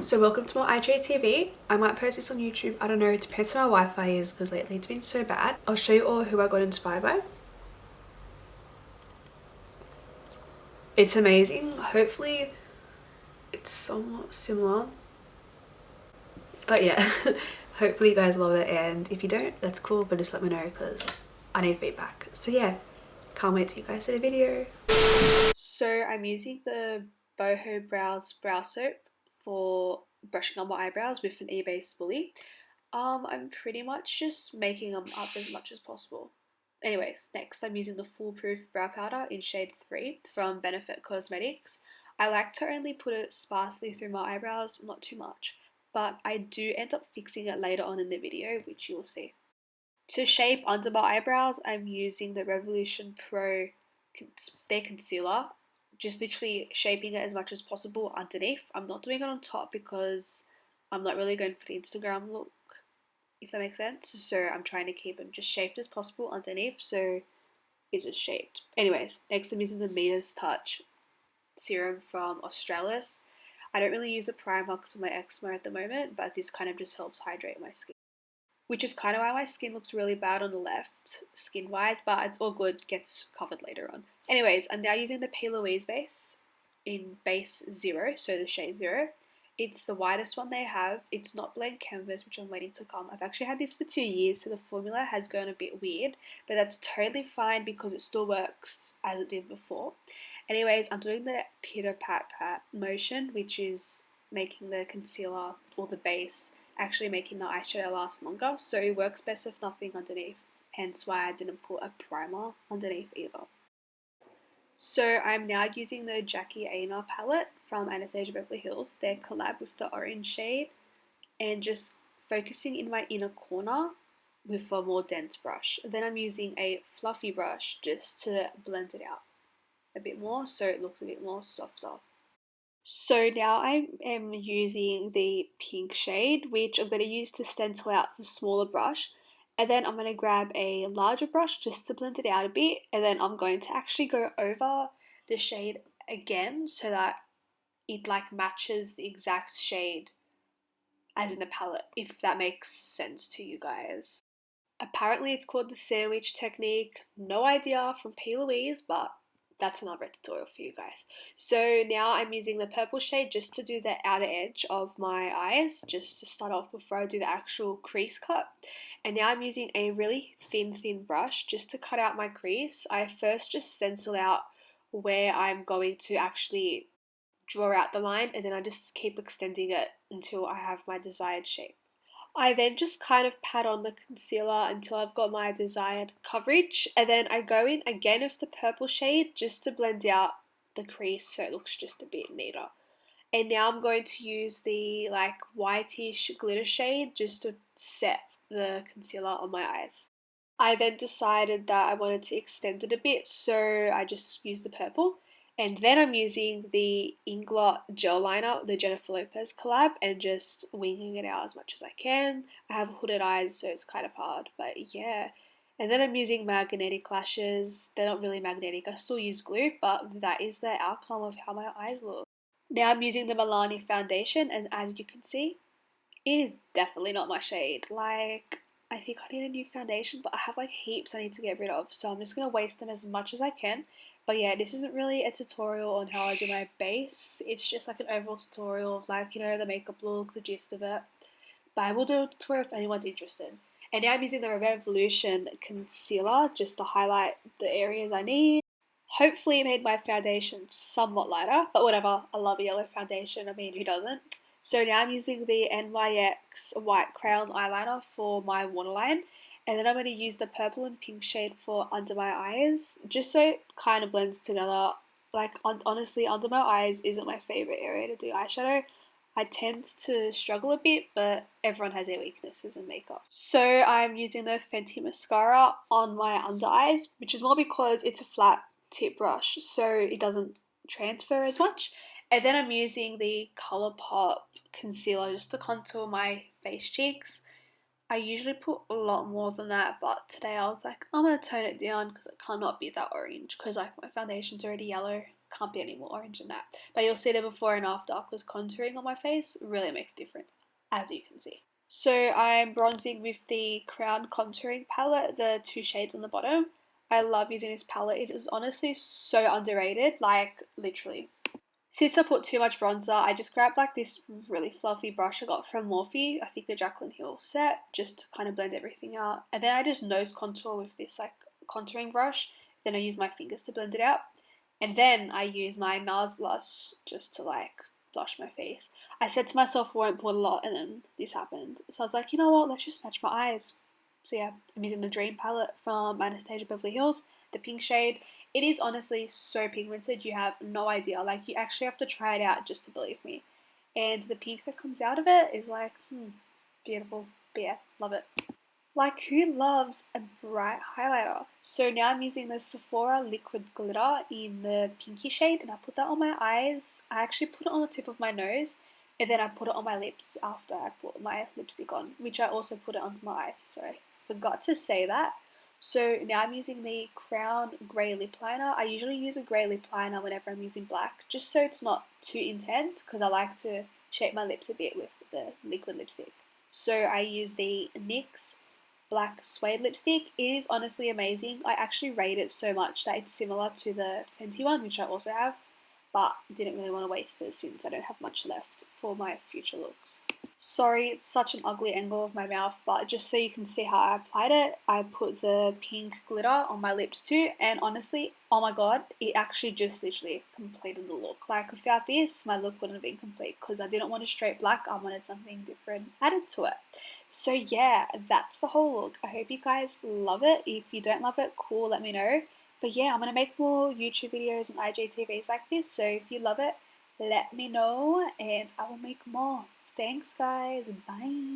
So welcome to my IGTV. I might post this on YouTube, I don't know, it depends on how my Wi-Fi is because lately it's been so bad. I'll show you all who I got inspired by. It's amazing. Hopefully it's somewhat similar. But yeah, hopefully you guys love it, and if you don't, that's cool, but just let me know because I need feedback. So yeah, can't wait till you guys see the video. So I'm using the Boho Brows Brow Soap for brushing on my eyebrows with an eBay spoolie. I'm pretty much just making them up as much as possible. Anyways, next I'm using the Foolproof Brow Powder in shade 3 from Benefit Cosmetics. I like to only put it sparsely through my eyebrows, not too much, but I do end up fixing it later on in the video, which you'll see. To shape under my eyebrows, I'm using the Revolution Pro their concealer, just literally shaping it as much as possible underneath. I'm not doing it on top because I'm not really going for the Instagram look, if that makes sense. So I'm trying to keep them just shaped as possible underneath, so it's just shaped. Anyways, next I'm using the Midas Touch serum from Australis. I don't really use a primer because of my eczema at the moment, but this kind of just helps hydrate my skin. Which is kind of why my skin looks really bad on the left, skin-wise, but it's all good, gets covered later on. Anyways, I'm now using the P. Louise base in base 0, so the shade 0. It's the widest one they have. It's not blank canvas, which I'm waiting to come. I've actually had this for 2 years, so the formula has gone a bit weird, but that's totally fine because it still works as it did before. Anyways, I'm doing the pitter pat pat motion, which is making the concealer or the base actually making the eyeshadow last longer, so it works best with nothing underneath, hence why I didn't put a primer underneath either. So I'm now using the Jackie Aina palette from Anastasia Beverly Hills, their collab with the orange shade, and just focusing in my inner corner with a more dense brush. Then I'm using a fluffy brush just to blend it out a bit more so it looks a bit more softer. So now I am using the pink shade, which I'm going to use to stencil out the smaller brush. And then I'm going to grab a larger brush just to blend it out a bit. And then I'm going to actually go over the shade again so that it like matches the exact shade as in the palette, if that makes sense to you guys. Apparently it's called the sandwich technique. No idea, from P. Louise, but that's another tutorial for you guys. So now I'm using the purple shade just to do the outer edge of my eyes, just to start off before I do the actual crease cut. And now I'm using a really thin brush just to cut out my crease. I first just stencil out where I'm going to actually draw out the line, and then I just keep extending it until I have my desired shape. I then just kind of pat on the concealer until I've got my desired coverage, and then I go in again with the purple shade just to blend out the crease so it looks just a bit neater. And now I'm going to use the like whitish glitter shade just to set the concealer on my eyes. I then decided that I wanted to extend it a bit, so I just used the purple. And then I'm using the Inglot gel liner, the Jennifer Lopez collab, and just winging it out as much as I can. I have hooded eyes, so it's kind of hard, but yeah. And then I'm using magnetic lashes. They're not really magnetic, I still use glue, but that is the outcome of how my eyes look. Now I'm using the Milani foundation, and as you can see, it is definitely not my shade. Like, I think I need a new foundation, but I have like heaps I need to get rid of, so I'm just going to waste them as much as I can. But yeah, this isn't really a tutorial on how I do my base. It's just like an overall tutorial of like, you know, the makeup look, the gist of it. But I will do a tutorial if anyone's interested. And now I'm using the Revolution concealer just to highlight the areas I need. Hopefully it made my foundation somewhat lighter, but whatever, I love a yellow foundation, I mean, who doesn't? So now I'm using the NYX White Crayon Eyeliner for my waterline, and then I'm going to use the purple and pink shade for under my eyes, just so it kind of blends together. Like, honestly, under my eyes isn't my favourite area to do eyeshadow. I tend to struggle a bit, but everyone has their weaknesses in makeup. So I'm using the Fenty mascara on my under eyes, which is more because it's a flat tip brush, so it doesn't transfer as much. And then I'm using the Colourpop concealer just to contour my face cheeks. I usually put a lot more than that, but today I was like, I'm going to tone it down because it cannot be that orange because like my foundation's already yellow. can't be any more orange than that. But you'll see the before and after, because contouring on my face really makes a difference, as you can see. So I'm bronzing with the Crown contouring palette, the 2 shades on the bottom. I love using this palette. It is honestly so underrated, like literally. Since I put too much bronzer, I just grabbed like this really fluffy brush I got from Morphe, I think the Jaclyn Hill set, just to kind of blend everything out. And then I just nose contour with this like contouring brush. Then I use my fingers to blend it out. And then I use my NARS blush just to like blush my face. I said to myself, won't put a lot, and then this happened. So I was like, you know what, let's just match my eyes. So yeah, I'm using the Dream palette from Anastasia Beverly Hills, the pink shade. It is honestly so pigmented, you have no idea. Like, you actually have to try it out just to believe me. And the pink that comes out of it is like, beautiful. But yeah, love it. Like, who loves a bright highlighter? So now I'm using the Sephora liquid glitter in the pinky shade, and I put that on my eyes. I actually put it on the tip of my nose, and then I put it on my lips after I put my lipstick on, which I also put it onto my eyes. Sorry, forgot to say that. So now I'm using the Crown Grey Lip Liner. I usually use a grey lip liner whenever I'm using black, just so it's not too intense, because I like to shape my lips a bit with the liquid lipstick. So I use the NYX black suede lipstick. It is honestly amazing. I actually rate it so much that it's similar to the Fenty one, which I also have, but didn't really want to waste it since I don't have much left for my future looks. Sorry, it's such an ugly angle of my mouth, but just so you can see how I applied it, I put the pink glitter on my lips too, and honestly, oh my god, it actually just literally completed the look. Like, without this, my look wouldn't have been complete, because I didn't want a straight black, I wanted something different added to it. So yeah, that's the whole look. I hope you guys love it. If you don't love it, cool, let me know. But yeah, I'm going to make more YouTube videos and IGTVs like this, so if you love it, let me know and I will make more. Thanks guys, bye.